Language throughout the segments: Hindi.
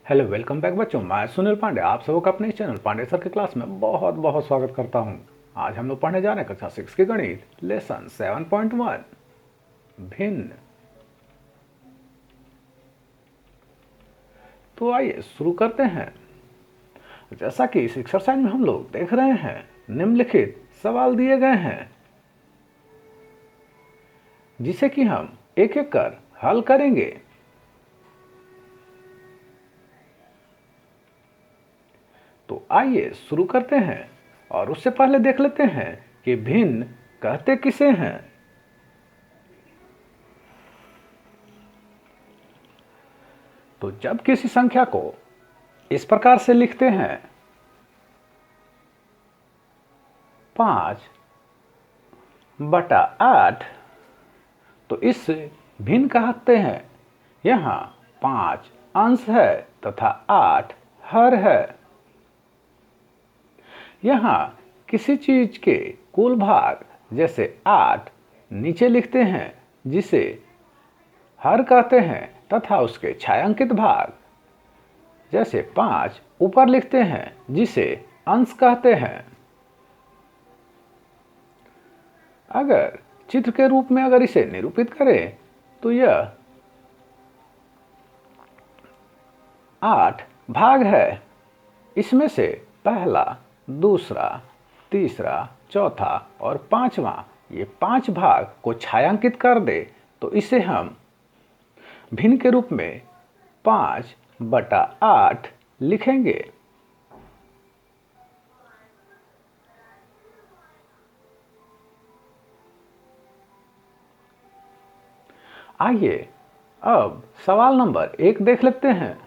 हेलो वेलकम बैक बच्चों, मैं सुनील पांडे आप सबका अपने चैनल पांडे सर के क्लास में बहुत बहुत स्वागत करता हूं। आज हम लोग पढ़ने जा रहे हैं कक्षा 6 की गणित लेसन 7.1 भिन्न। तो आइए शुरू करते हैं। जैसा कि इस एक्सरसाइज में हम लोग देख रहे हैं, निम्नलिखित सवाल दिए गए हैं जिसे कि हम एक एक कर हल करेंगे। तो आइए शुरू करते हैं और उससे पहले देख लेते हैं कि भिन्न कहते किसे हैं। तो जब किसी संख्या को इस प्रकार से लिखते हैं 5/8, तो इस भिन्न कहते हैं। यहाँ 5 अंश है तथा 8 हर है। यहाँ किसी चीज के कुल भाग जैसे 8 नीचे लिखते हैं जिसे हर कहते हैं तथा उसके छायांकित भाग जैसे 5 ऊपर लिखते हैं जिसे अंश कहते हैं। अगर चित्र के रूप में अगर इसे निरूपित करें तो यह 8 भाग है। इसमें से पहला, दूसरा, तीसरा, चौथा और पांचवा, ये 5 भाग को छायांकित कर दे तो इसे हम भिन्न के रूप में 5/8 लिखेंगे। आइए अब सवाल नंबर 1 देख लेते हैं।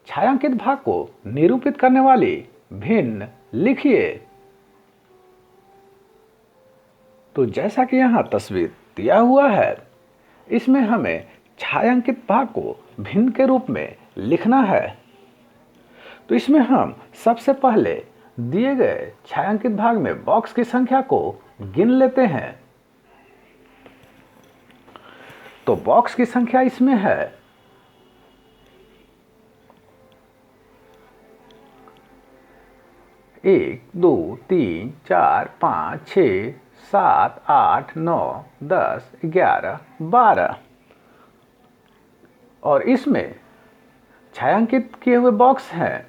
छायांकित भाग को निरूपित करने वाली भिन्न लिखिए। तो जैसा कि यहां तस्वीर दिया हुआ है, इसमें हमें छायांकित भाग को भिन्न के रूप में लिखना है। तो इसमें हम सबसे पहले दिए गए छायांकित भाग में बॉक्स की संख्या को गिन लेते हैं। तो बॉक्स की संख्या इसमें है 1, 2, 3, 4, 5, 6, 7, 8, 9, 10, 11, 12 और इसमें छायांकित किए हुए बॉक्स हैं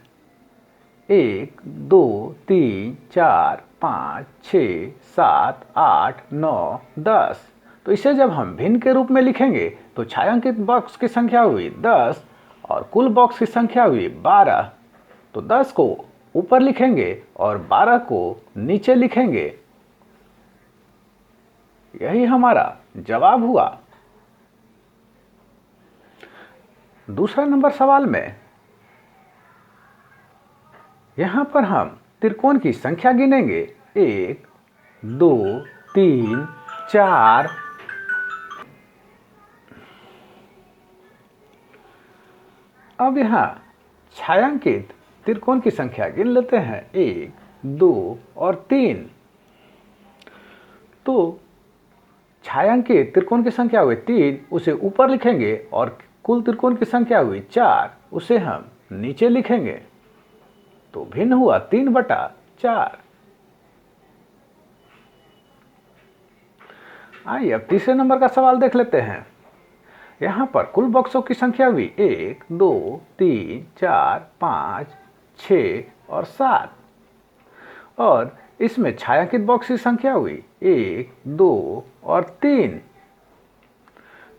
1, 2, 3, 4, 5, 6, 7, 8, 9, 10। तो इसे जब हम भिन्न के रूप में लिखेंगे तो छायांकित बॉक्स की संख्या हुई 10 और कुल बॉक्स की संख्या हुई 12। तो 10 को ऊपर लिखेंगे और 12 को नीचे लिखेंगे। यही हमारा जवाब हुआ। दूसरा नंबर सवाल में यहां पर हम त्रिकोण की संख्या गिनेंगे 1, 2, 3, 4। अब यहां छायांकित त्रिकोण की संख्या गिन लेते हैं 1, 2 और 3। तो छायांकित त्रिकोण की संख्या हुई 3, उसे ऊपर लिखेंगे और कुल त्रिकोण की संख्या हुई 4, उसे हम नीचे लिखेंगे। तो भिन्न हुआ 3/4। आइए अब तीसरे नंबर का सवाल देख लेते हैं। यहां पर कुल बॉक्सों की संख्या हुई 1, 2, 3, 4, 5, 6 और 7 और इसमें छायांकित बॉक्स की संख्या हुई 1, 2 और 3।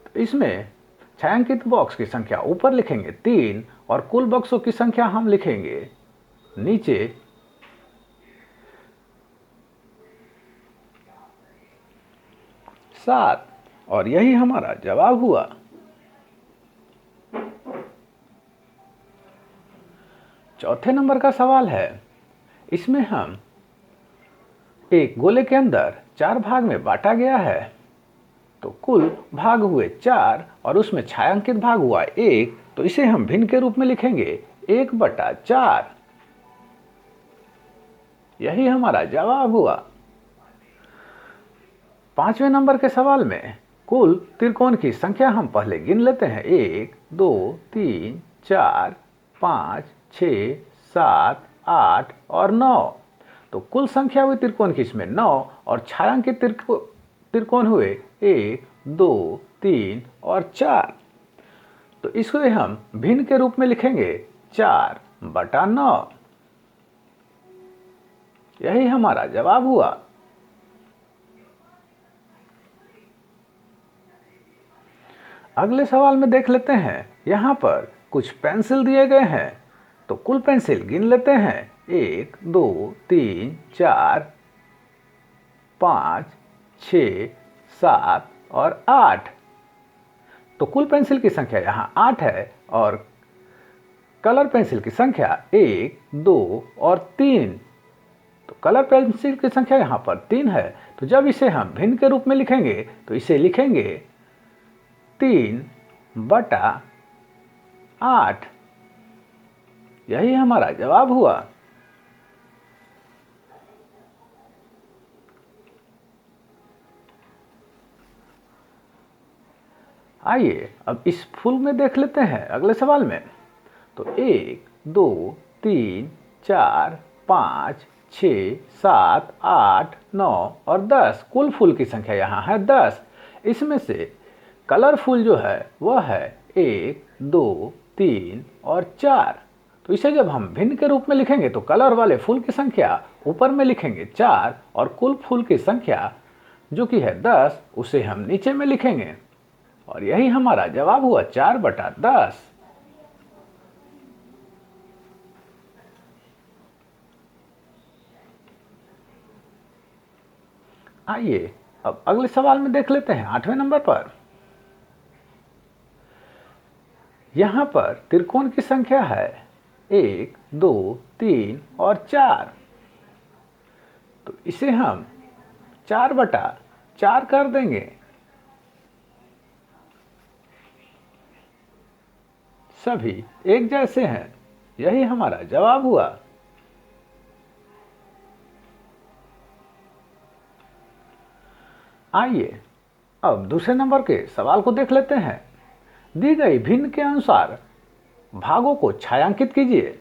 तो इसमें छायांकित बॉक्स की संख्या ऊपर लिखेंगे 3 और कुल बॉक्सों की संख्या हम लिखेंगे नीचे 7 और यही हमारा जवाब हुआ। चौथे नंबर का सवाल है। इसमें हम एक गोले के अंदर 4 भाग में बांटा गया है। तो कुल भाग हुए 4 और उसमें छायांकित भाग हुआ 1। तो इसे हम भिन्न के रूप में लिखेंगे 1/4। यही हमारा जवाब हुआ। पांचवें नंबर के सवाल में कुल त्रिकोण की संख्या हम पहले गिन लेते हैं 1, 2, 3, 4, 5, 6, 7, 8 और 9। तो कुल संख्या हुई त्रिकोण की इसमें 9 और छायांकित त्रिकोण हुए 1, 2, 3 और 4। तो इसको हम भिन्न के रूप में लिखेंगे 4/9। यही हमारा जवाब हुआ। अगले सवाल में देख लेते हैं। यहाँ पर कुछ पेंसिल दिए गए हैं, तो कुल पेंसिल गिन लेते हैं। 1, 2, 3, 4, 5, 6, 7 और 8। तो कुल पेंसिल की संख्या यहाँ 8 है और कलर पेंसिल की संख्या 1, 2 और 3। तो कलर पेंसिल की संख्या यहाँ पर 3 है। तो जब इसे हम भिन्न के रूप में लिखेंगे तो इसे लिखेंगे 3/8। यही हमारा जवाब हुआ। आइए अब इस फूल में देख लेते हैं अगले सवाल में। तो 1, 2, 3, 4, 5, 6, 7, 8, 9 और 10। कुल फूल की संख्या यहाँ है 10। इसमें से कलरफुल जो है वह है 1, 2, 3 और 4। तो इसे जब हम भिन्न के रूप में लिखेंगे तो कलर वाले फूल की संख्या ऊपर में लिखेंगे 4 और कुल फूल की संख्या जो कि है 10 उसे हम नीचे में लिखेंगे और यही हमारा जवाब हुआ 4/10। आइए अब अगले सवाल में देख लेते हैं 8वें नंबर पर। यहां पर त्रिकोण की संख्या है 1, 2, 3 और 4। तो इसे हम 4/4 कर देंगे। सभी एक जैसे हैं। यही हमारा जवाब हुआ। आइए अब दूसरे नंबर के सवाल को देख लेते हैं। दी गई भिन्न के अनुसार भागों को छायांकित कीजिए।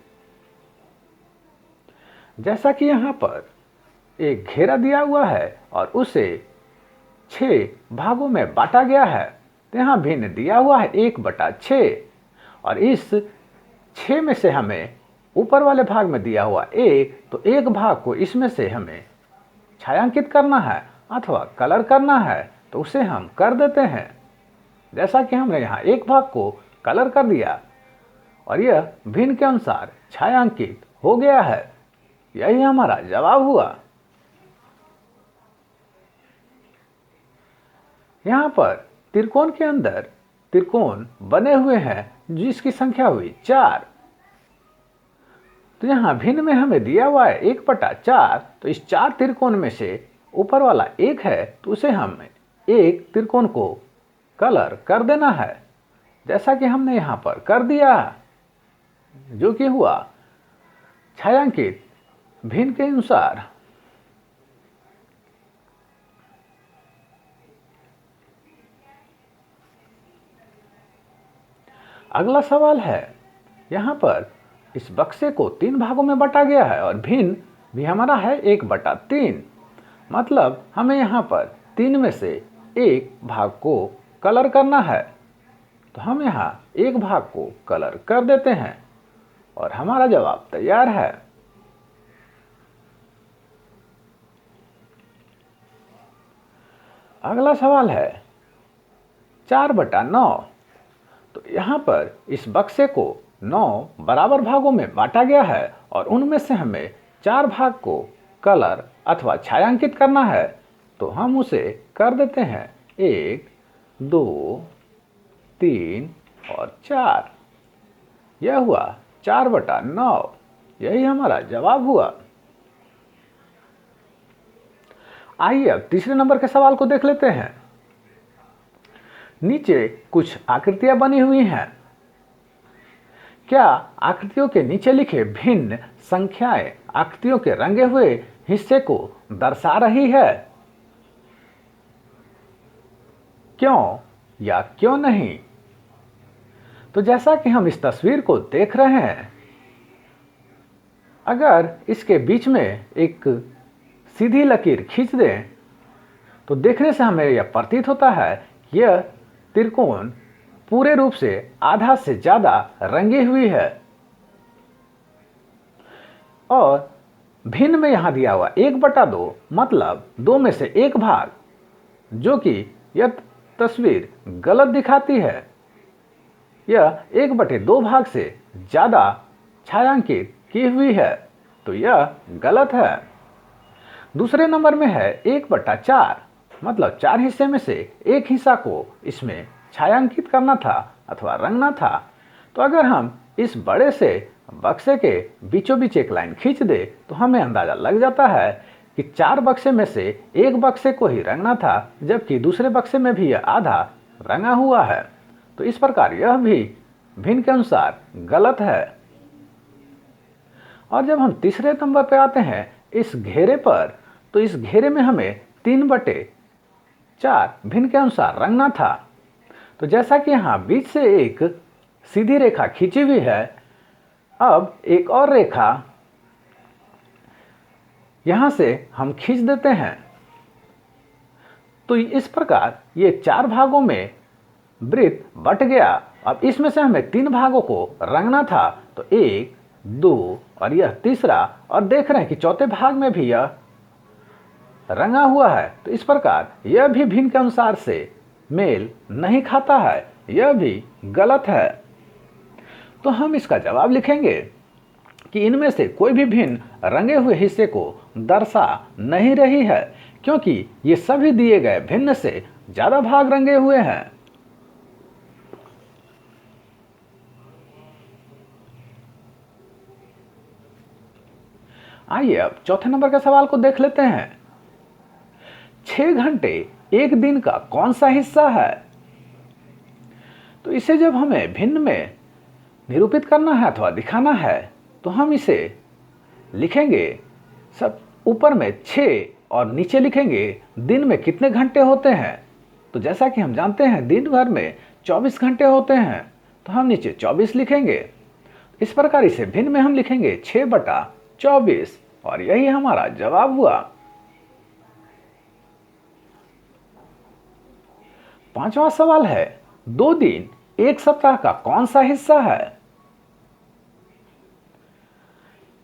जैसा कि यहाँ पर एक घेरा दिया हुआ है और उसे 6 भागों में बांटा गया है। तो यहाँ भिन्न दिया हुआ है 1/6 और इस 6 में से हमें ऊपर वाले भाग में दिया हुआ 1, तो एक भाग को इसमें से हमें छायांकित करना है अथवा कलर करना है। तो उसे हम कर देते हैं। जैसा कि हमने यहाँ एक भाग को कलर कर दिया और यह भिन्न के अनुसार छायांकित हो गया है। यही हमारा जवाब हुआ। यहाँ पर त्रिकोण के अंदर त्रिकोण बने हुए हैं जिसकी संख्या हुई 4। तो यहाँ भिन्न में हमें दिया हुआ है 1/4। तो इस 4 त्रिकोण में से ऊपर वाला 1 है, तो उसे हम एक त्रिकोण को कलर कर देना है। जैसा कि हमने यहाँ पर कर दिया, जो कि हुआ छायांकित भिन्न के अनुसार। अगला सवाल है, यहाँ पर इस बक्से को 3 भागों में बांटा गया है और भिन्न भी हमारा है 1/3। मतलब हमें यहाँ पर 3 में से एक भाग को कलर करना है। तो हम यहाँ एक भाग को कलर कर देते हैं और हमारा जवाब तैयार है। अगला सवाल है 4/9। तो यहाँ पर इस बक्से को 9 बराबर भागों में बांटा गया है और उनमें से हमें 4 भाग को कलर अथवा छायांकित करना है। तो हम उसे कर देते हैं 1, 2, 3 और 4। यह हुआ 4/9। यही हमारा जवाब हुआ। आइए अब तीसरे नंबर के सवाल को देख लेते हैं। नीचे कुछ आकृतियां बनी हुई हैं। क्या आकृतियों के नीचे लिखे भिन्न संख्याएं आकृतियों के रंगे हुए हिस्से को दर्शा रही है? क्यों या क्यों नहीं? तो जैसा कि हम इस तस्वीर को देख रहे हैं, अगर इसके बीच में एक सीधी लकीर खींच दें तो देखने से हमें यह प्रतीत होता है यह त्रिकोण पूरे रूप से आधा से ज़्यादा रंगी हुई है। और भिन्न में यहाँ दिया हुआ 1/2 मतलब 2 में से 1 भाग, जो कि यह तस्वीर गलत दिखाती है। यह 1/2 भाग से ज़्यादा छायांकित की हुई है, तो यह गलत है। दूसरे नंबर में है 1/4 मतलब 4 हिस्से में से 1 हिस्सा को इसमें छायांकित करना था अथवा रंगना था। तो अगर हम इस बड़े से बक्से के बीचों बीच एक लाइन खींच दे तो हमें अंदाज़ा लग जाता है कि 4 बक्से में से 1 बक्से को ही रंगना था, जबकि दूसरे बक्से में भी यह आधा रंगा हुआ है। तो इस प्रकार यह भी भिन्न के अनुसार गलत है। और जब हम तीसरे नंबर पर आते हैं इस घेरे पर, तो इस घेरे में हमें 3/4 भिन्न के अनुसार रंगना था। तो जैसा कि यहाँ बीच से एक सीधी रेखा खींची हुई है, अब एक और रेखा यहाँ से हम खींच देते हैं। तो इस प्रकार ये 4 भागों में वृत्त बट गया। अब इसमें से हमें 3 भागों को रंगना था, तो 1, 2 और यह तीसरा, और देख रहे हैं कि चौथे भाग में भी यह रंगा हुआ है। तो इस प्रकार यह भी भिन्न के अनुसार से मेल नहीं खाता है, यह भी गलत है। तो हम इसका जवाब लिखेंगे कि इनमें से कोई भी भिन्न रंगे हुए हिस्से को दर्शा नहीं रही है, क्योंकि ये सभी दिए गए भिन्न से ज़्यादा भाग रंगे हुए हैं। आइए अब चौथे नंबर के सवाल को देख लेते हैं। 6 घंटे एक दिन का कौन सा हिस्सा है? तो इसे जब हमें भिन्न में निरूपित करना है अथवा दिखाना है, तो हम इसे लिखेंगे सब ऊपर में 6 और नीचे लिखेंगे दिन में कितने घंटे होते हैं। तो जैसा कि हम जानते हैं दिन भर में 24 घंटे होते हैं, तो हम नीचे 24 लिखेंगे। इस प्रकार इसे भिन्न में हम लिखेंगे 6/24 और यही हमारा जवाब हुआ। 5वां सवाल है 2 दिन एक सप्ताह का कौन सा हिस्सा है?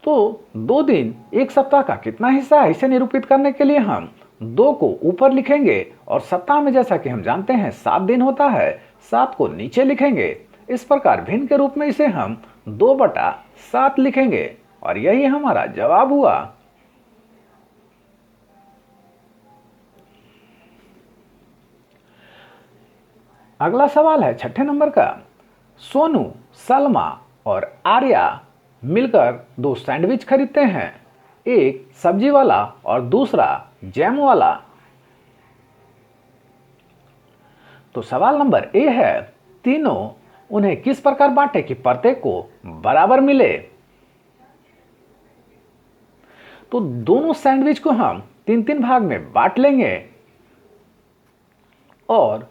तो 2 दिन एक सप्ताह का कितना हिस्सा है, इसे निरूपित करने के लिए हम 2 को ऊपर लिखेंगे और सप्ताह में जैसा कि हम जानते हैं 7 दिन होता है, 7 को नीचे लिखेंगे। इस प्रकार भिन्न के रूप में इसे हम 2/7 लिखेंगे और यही हमारा जवाब हुआ। अगला सवाल है 6ठे नंबर का। सोनू, सलमा और आर्या मिलकर 2 सैंडविच खरीदते हैं, एक सब्जी वाला और दूसरा जैम वाला। तो सवाल नंबर ए है तीनों उन्हें किस प्रकार बांटे कि प्रत्येक को बराबर मिले? तो दोनों सैंडविच को हम 3-3 भाग में बांट लेंगे और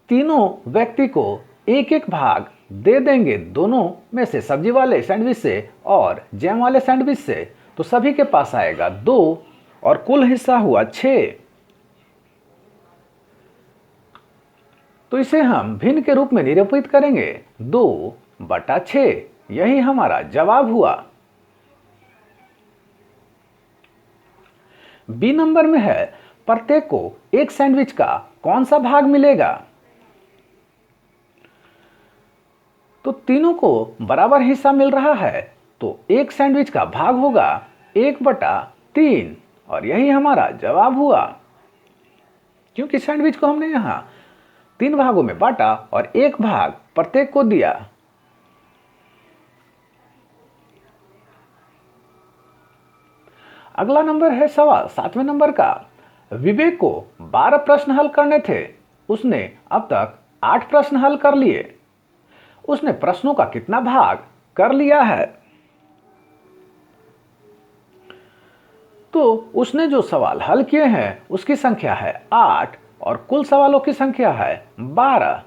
तीनों व्यक्ति को एक एक भाग दे देंगे, दोनों में से सब्जी वाले सैंडविच से और जैम वाले सैंडविच से। तो सभी के पास आएगा 2 और कुल हिस्सा हुआ 6। तो इसे हम भिन्न के रूप में निरूपित करेंगे 2/6, यही हमारा जवाब हुआ। बी नंबर में है प्रत्येक को एक सैंडविच का कौन सा भाग मिलेगा? तो तीनों को बराबर हिस्सा मिल रहा है, तो एक सैंडविच का भाग होगा 1/3 और यही हमारा जवाब हुआ, क्योंकि सैंडविच को हमने यहां 3 भागों में बांटा और एक भाग प्रत्येक को दिया। अगला नंबर है सवाल 7वें नंबर का। विवेक को 12 प्रश्न हल करने थे, उसने अब तक 8 प्रश्न हल कर लिए, उसने प्रश्नों का कितना भाग कर लिया है? तो उसने जो सवाल हल किए हैं उसकी संख्या है 8 और कुल सवालों की संख्या है 12।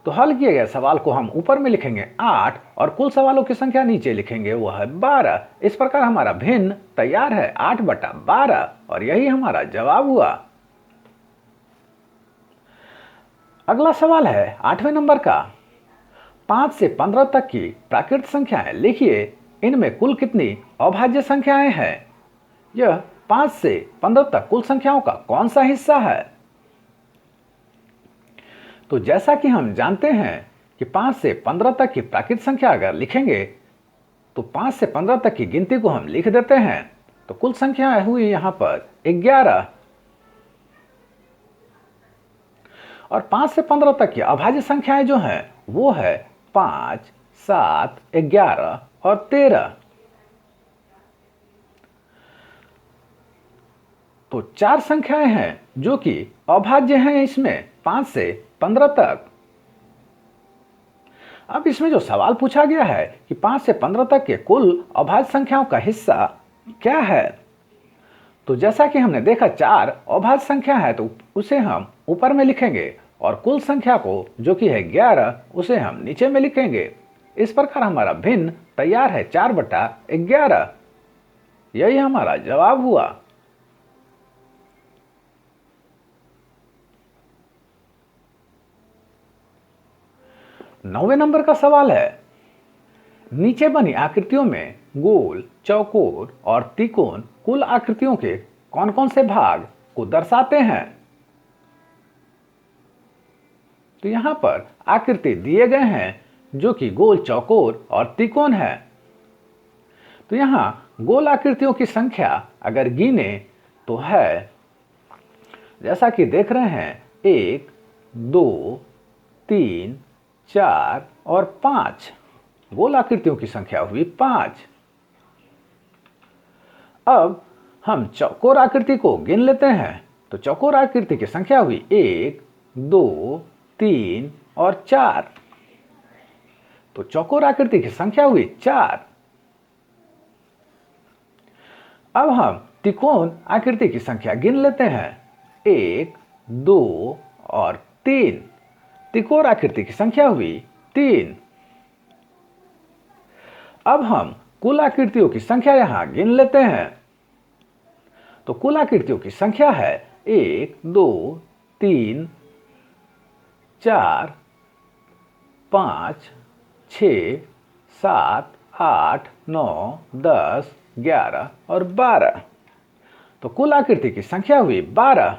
तो हल किए गए सवाल को हम ऊपर में लिखेंगे 8 और कुल सवालों की संख्या नीचे लिखेंगे वह है 12। इस प्रकार हमारा भिन्न तैयार है 8/12 और यही हमारा जवाब हुआ। अगला सवाल है 8वें नंबर का। 5 से 15 तक की प्राकृत संख्याएं लिखिए, इनमें कुल कितनी अभाज्य संख्याएं हैं। यह 5 से 15 तक कुल संख्याओं का कौन सा हिस्सा है। तो जैसा कि हम जानते हैं कि 5 से 15 तक की प्राकृत संख्या अगर लिखेंगे तो 5 से 15 तक की गिनती को हम लिख देते हैं, तो कुल संख्या हुई यहां पर 11। और 5 से 15 तक की अभाज्य संख्याएं जो हैं वो है 5, 7, 11 और 13। तो 4 संख्याएं हैं जो कि अभाज्य हैं इसमें 5 से 15 तक। अब इसमें जो सवाल पूछा गया है कि 5 से 15 तक के कुल अभाज्य संख्याओं का हिस्सा क्या है, तो जैसा कि हमने देखा 4 अभाज्य संख्या है तो उसे हम ऊपर में लिखेंगे और कुल संख्या को जो कि है 11 उसे हम नीचे में लिखेंगे। इस प्रकार हमारा भिन्न तैयार है 4/11। यही हमारा जवाब हुआ। नौवें नंबर का सवाल है, नीचे बनी आकृतियों में गोल, चौकोर और त्रिकोण कुल आकृतियों के कौन कौन से भाग को दर्शाते हैं। तो यहां पर आकृति दिए गए हैं जो कि गोल, चौकोर और त्रिकोण है। तो यहां गोल आकृतियों की संख्या अगर गिने तो है, जैसा कि देख रहे हैं 1, 2, 3, 4 और 5। गोल आकृतियों की संख्या हुई 5। अब हम चौकोर आकृति को गिन लेते हैं। तो चौकोर आकृति की संख्या हुई 1, 2, 3 और 4। तो चौकोर आकृति की संख्या हुई 4। अब हम त्रिकोण आकृति की संख्या गिन लेते हैं 1, 2 और 3। त्रिकोण आकृति की संख्या हुई 3। अब हम कुल आकृतियों की संख्या यहां गिन लेते हैं। तो कुल आकृतियों की संख्या है 1, 2, 3, 4, 5, 6, 7, 8, 9, 10, 11 और 12। तो कुल आकृति की संख्या हुई 12।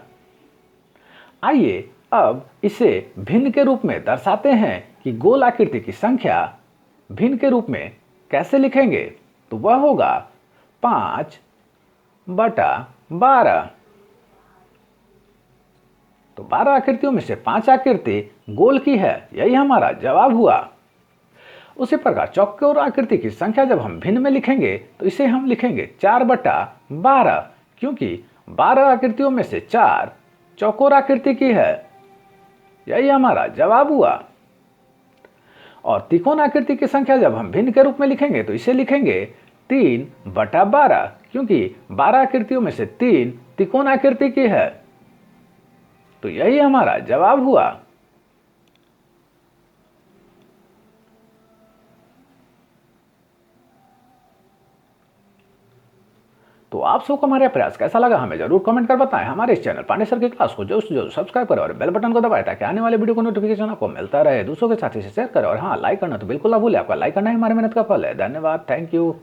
आइए अब इसे भिन्न के रूप में दर्शाते हैं कि गोल आकृति की संख्या भिन्न के रूप में कैसे लिखेंगे। तो वह होगा 5/12। तो 12 आकृतियों में से 5 आकृति गोल की है, यही हमारा जवाब हुआ। उसी प्रकार चौकोर आकृति की संख्या जब हम भिन्न में लिखेंगे तो इसे हम लिखेंगे 4/12, क्योंकि 12 आकृतियों में से 4 चौकोर आकृति की है, यही हमारा जवाब हुआ। और त्रिकोण आकृति की संख्या जब हम भिन्न के रूप में लिखेंगे तो इसे लिखेंगे 3/12, क्योंकि 12 आकृतियों में से 3 त्रिकोण आकृति की है, तो यही हमारा जवाब हुआ। तो आप सबको हमारा प्रयास कैसा लगा हमें जरूर कमेंट कर बताएं। हमारे इस चैनल पांडे सर की क्लास को जो सब्सक्राइब करें और बेल बटन को दबाएं ताकि आने वाले वीडियो को नोटिफिकेशन आपको मिलता रहे। दूसरों के साथ इसे शेयर करें और हाँ, लाइक करना तो बिल्कुल ना भूलें। आपका लाइक करना ही हमारी मेहनत का फल है। धन्यवाद, थैंक यू।